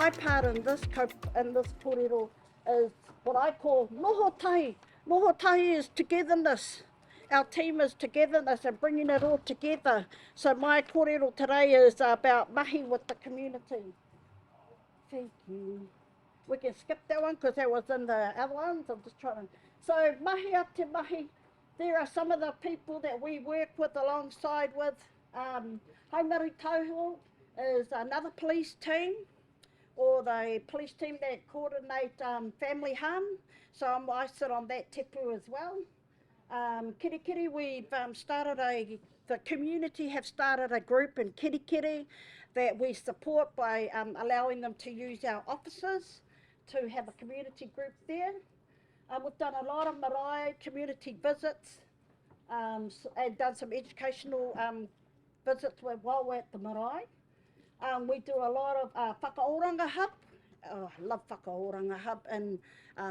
my part in this kōrero is what I call noho tahi. Noho tahi is togetherness. Our team is togetherness and bringing it all together. So my kōrero today is about mahi with the community. Thank you. We can skip that one because that was in the other ones. I'm just trying to. So mahi a te mahi. There are some of the people that we work with alongside with. Haumari Tauho is another police team, or the police team that coordinate family harm. So I sit on that tepu as well. Kirikiri, we've the community have started a group in Kirikiri that we support by allowing them to use our offices to have a community group there. We've done a lot of marae community visits and done some educational visits while we're at the marae. We do a lot of Oranga hub. Oh, I love Oranga hub in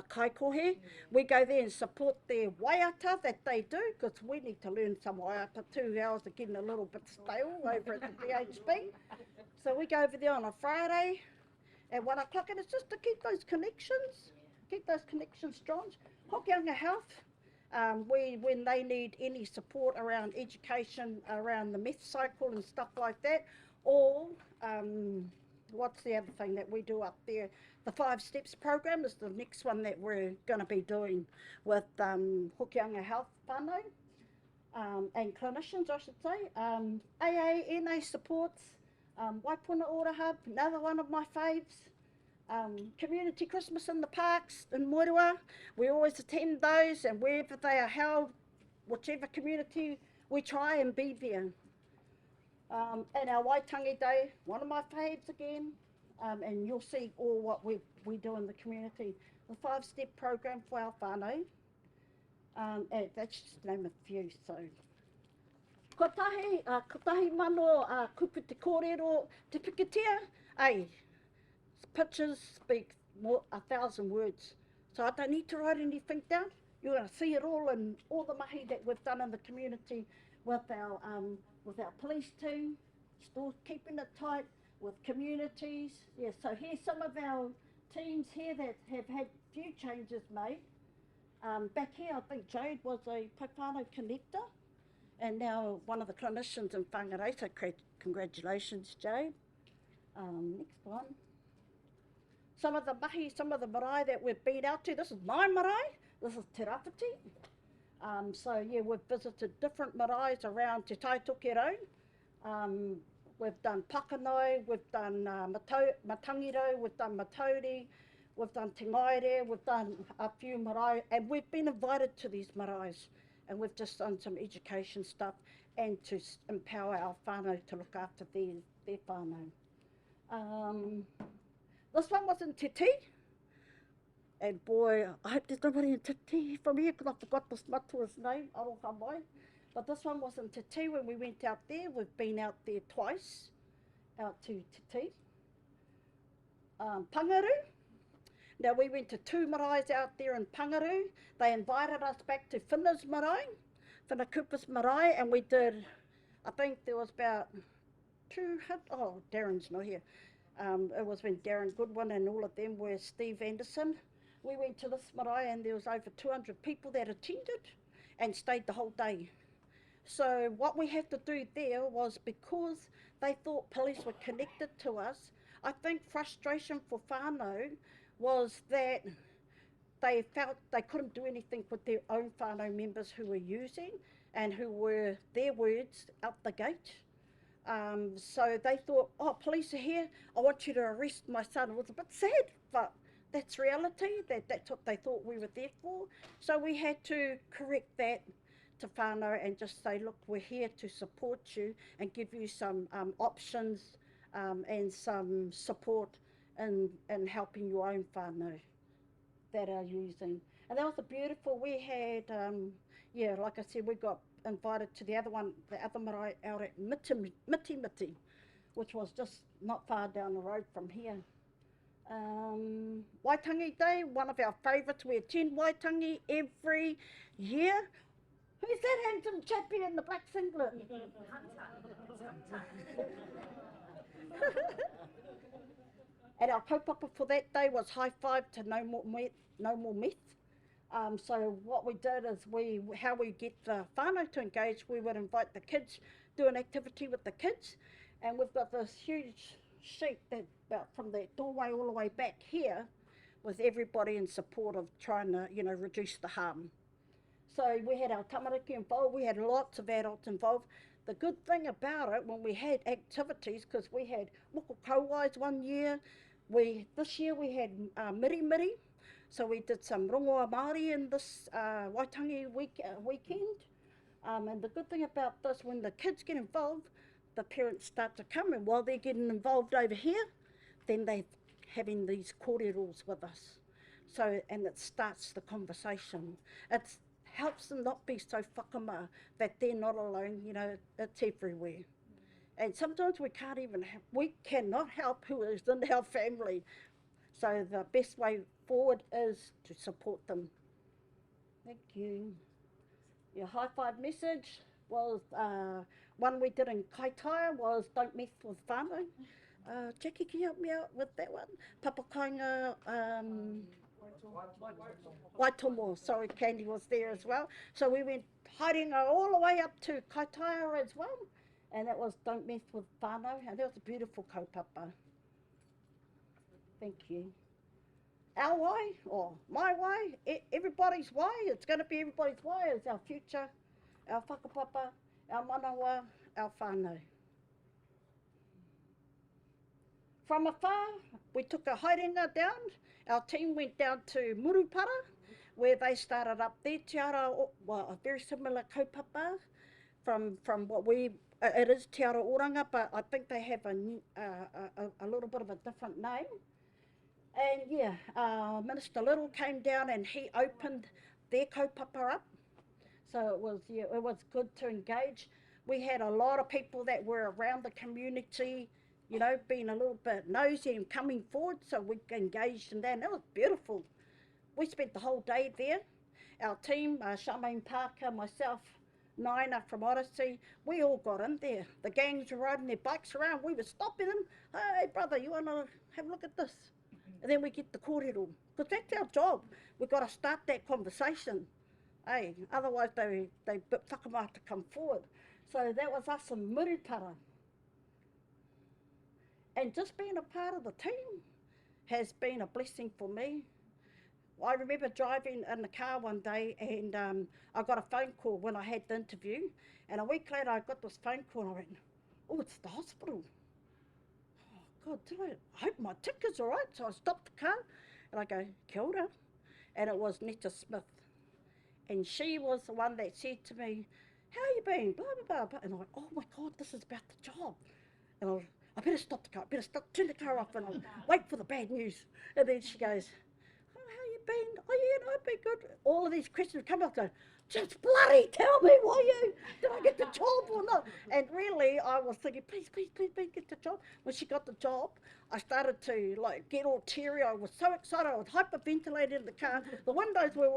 Kaikohe. We go there and support their waiata that they do, because we need to learn some waiata too. Ours are getting a little bit stale over at the BHP. So we go over there on a Friday at 1 o'clock, and it's just to keep those connections strong. Hokianga Health, when they need any support around education, around the meth cycle and stuff like that, or what's the other thing that we do up there? The 5 Steps program is the next one that we're going to be doing with Hokianga Health whānau and clinicians, I should say. NA supports, Whatu Ora hub, another one of my faves. Community Christmas in the parks in Moeroa, we always attend those, and wherever they are held, whichever community, we try and be there. And our Waitangi Day, one of my faves again, and you'll see all what we do in the community. The 5-step program for our whānau, and that's just to name a few. So, kotahi mano kupu te kōrero te pikitia, pictures speak more 1,000 words. So I don't need to write anything down. You're going to see it all in all the mahi that we've done in the community with our police team, still keeping it tight with communities. Yeah, so here's some of our teams here that have had few changes made. Back here, I think Jade was a Paipano connector, and now one of the clinicians in Whangarei, so congratulations, Jade. Next one. Some of the mahi, some of the marae that we've been out to. This is my marae, this is Te Rapiti. So yeah, we've visited different maraes around Te Taitokero. We've done Pakanoi, we've done Matangiro, we've done Matauri, we've done Te Ngaire, we've done a few marae, and we've been invited to these maraes, and we've just done some education stuff and to empower our whānau to look after their whānau. This one was in Te Tī, and boy, I hope there's nobody in Te Tī from here because I forgot this matua's name, Aroha Mai. But this one was in Te Tī when we went out there. We've been out there twice, out to Te Tī. Pangaru. Now we went to 2 maraes out there in Pangaru. They invited us back to Whina's marae, Whinakupa's marae, and we did, I think there was about 200, oh, Darren's not here. It was when Darren Goodwin and all of them were Steve Anderson. We went to this marae and there was over 200 people that attended and stayed the whole day. So what we had to do there was, because they thought police were connected to us, I think frustration for whānau was that they felt they couldn't do anything with their own whānau members who were using and who were, their words, out the gate. So they thought, oh, police are here, I want you to arrest my son. It was a bit sad, but that's reality, that's what they thought we were there for. So we had to correct that to whānau and just say, look, we're here to support you and give you some options and some support in helping your own whānau that are using. And that was a beautiful, we had, yeah, like I said, we got invited to the other marae out at Miti, which was just not far down the road from here. Waitangi Day, one of our favourites. We attend Waitangi every year. Who's that handsome chappie in the black singlet? And our kaupapa for that day was high five to no more meth, no more meth. So what we did is how we get the whānau to engage, we would invite the kids, do an activity with the kids, and we've got this huge sheet that about from that doorway all the way back here, with everybody in support of trying to, reduce the harm. So we had our tamariki involved, we had lots of adults involved. The good thing about it, when we had activities, because we had moko kauais one year, this year we had miri miri, so we did some rongoa Māori in this Waitangi weekend. And the good thing about this, when the kids get involved, the parents start to come, and while they're getting involved over here, then they're having these kōreros with us. So, and it starts the conversation. It helps them not be so whakama that they're not alone, it's everywhere. And sometimes we cannot help who is in our family. So the best way forward is to support them. Thank you. Your high five message was, one we did in Kaitaia was don't mess with whānau. Jackie, can you help me out with that one? Papakainga, Waitomo, sorry, Candy was there as well. So we went hiding all the way up to Kaitaia as well. And that was don't mess with whānau, and that was a beautiful kaupapa. Thank you. Our way, or my way, everybody's way, it's going to be everybody's way, is our future, our whakapapa, our manawa, our whānau. From afar, we took a haerenga down. Our team went down to Murupara, where they started up their Te Ara, a very similar kaupapa from what it is Te Ara Oranga, but I think they have a little bit of a different name. And yeah, Minister Little came down and he opened their kaupapa up. So it was good to engage. We had a lot of people that were around the community, being a little bit nosy and coming forward, so we engaged in that, and it was beautiful. We spent the whole day there. Our team, Charmaine Parker, myself, Nina from Odyssey, we all got in there. The gangs were riding their bikes around, we were stopping them. Hey brother, you want to have a look at this? And then we get the kōrero, because that's our job. We've got to start that conversation. Hey, otherwise they bit whakamā to come forward. So that was us in Murupara. And just being a part of the team has been a blessing for me. I remember driving in the car one day, and I got a phone call when I had the interview, and a week later I got this phone call and I went, oh, it's the hospital. Oh God, I hope my ticket's all right. So I stopped the car and I go, kia ora. And it was Netta Smith. And she was the one that said to me, how you been, blah, blah, blah, blah. And I went, oh my God, this is about the job. And I better stop the car, turn the car off, and I'll wait for the bad news. And then she goes, oh, how you been? Oh yeah, I've been good. All of these questions come up, go, just bloody tell me, will you? Did I get the job or not? And really, I was thinking, please get the job. When she got the job, I started to get all teary. I was so excited. I was hyperventilating in the car. The windows were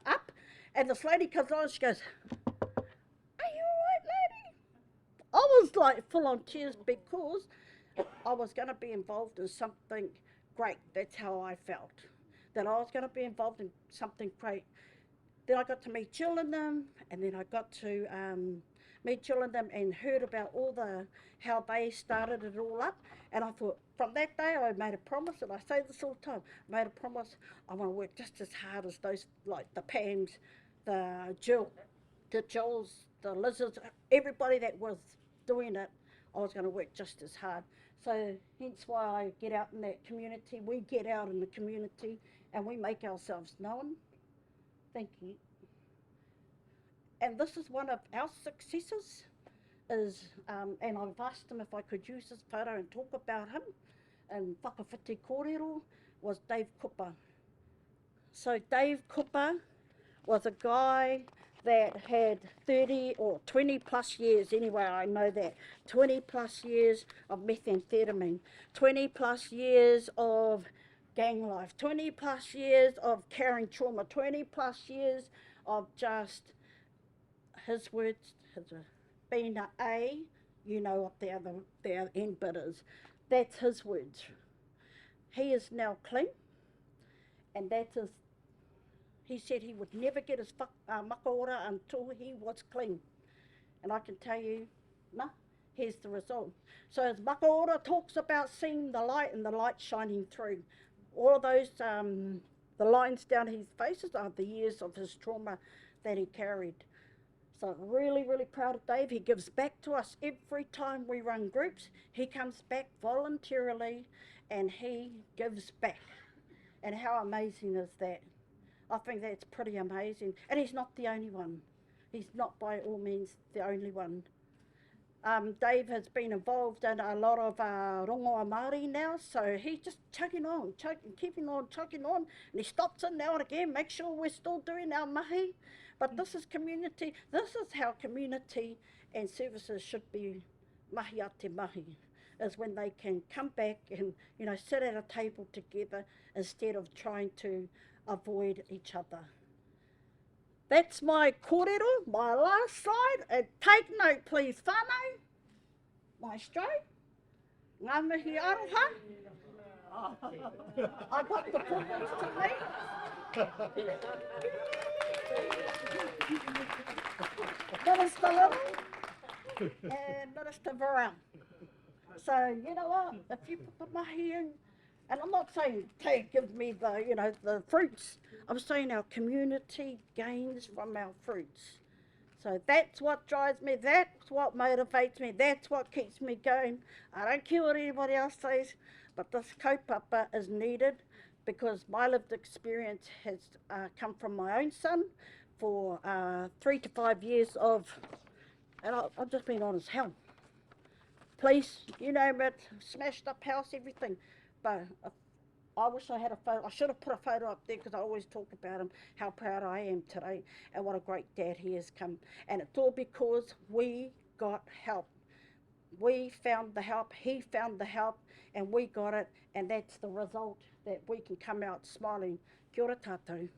up, and this lady comes on and she goes, are you all right, lady? I was full on tears because I was going to be involved in something great. That's how I felt, that I was going to be involved in something great. Then I got to meet Jill and them, and then I got to meet Jill and them and heard about how they started it all up. And I thought, from that day I made a promise, and I say this all the time, I made a promise, I want to work just as hard as those, the Pams, the Jills, the Lizards, everybody that was doing it, I was going to work just as hard. So hence why I get out in that community. We get out in the community and we make ourselves known. Thank you. And this is one of our successes, and I've asked him if I could use this photo and talk about him, and whakawhiti kōrero, was Dave Cooper. So Dave Cooper was a guy that had 30 or 20 plus years, anyway I know that, 20 plus years of methamphetamine, 20 plus years of gang life, 20 plus years of carrying trauma, 20 plus years of just, his words, being up the other end bit is, That's his words. He is now clean, and that is, he said he would never get his maka ora until he was clean. And I can tell you, nah, here's the result. So as maka ora talks about seeing the light and the light shining through, all of those, the lines down his faces are the years of his trauma that he carried. So really, really proud of Dave. He gives back to us every time we run groups. He comes back voluntarily and he gives back. And how amazing is that? I think that's pretty amazing. And he's not the only one. He's not by all means the only one. Dave has been involved in a lot of rongoa Māori now, so he's just chugging on, keeping on, chugging on, and he stops in now and again, make sure we're still doing our mahi. But this is community, this is how community and services should be mahi a te mahi, is when they can come back and, you know, sit at a table together instead of trying to avoid each other. That's my kōrero, my last slide. And take note, please, whānau, my straight, ngā mihi aroha. I got the problems to me. Minister Little and Minister Varel. So, you know what, if you put the mahi in, and I'm not saying give me the, you know, the fruits. I'm saying our community gains from our fruits. So that's what drives me, that's what motivates me, that's what keeps me going. I don't care what anybody else says, but this kaupapa is needed because my lived experience has come from my own son for 3 to 5 years of, and I've just been on his hell. Police, you name it, smashed up house, everything. But I wish I had a photo. I should have put a photo up there because I always talk about him, how proud I am today and what a great dad he has come. And it's all because we got help. We found the help, he found the help, and we got it. And that's the result, that we can come out smiling. Kia ora tātou.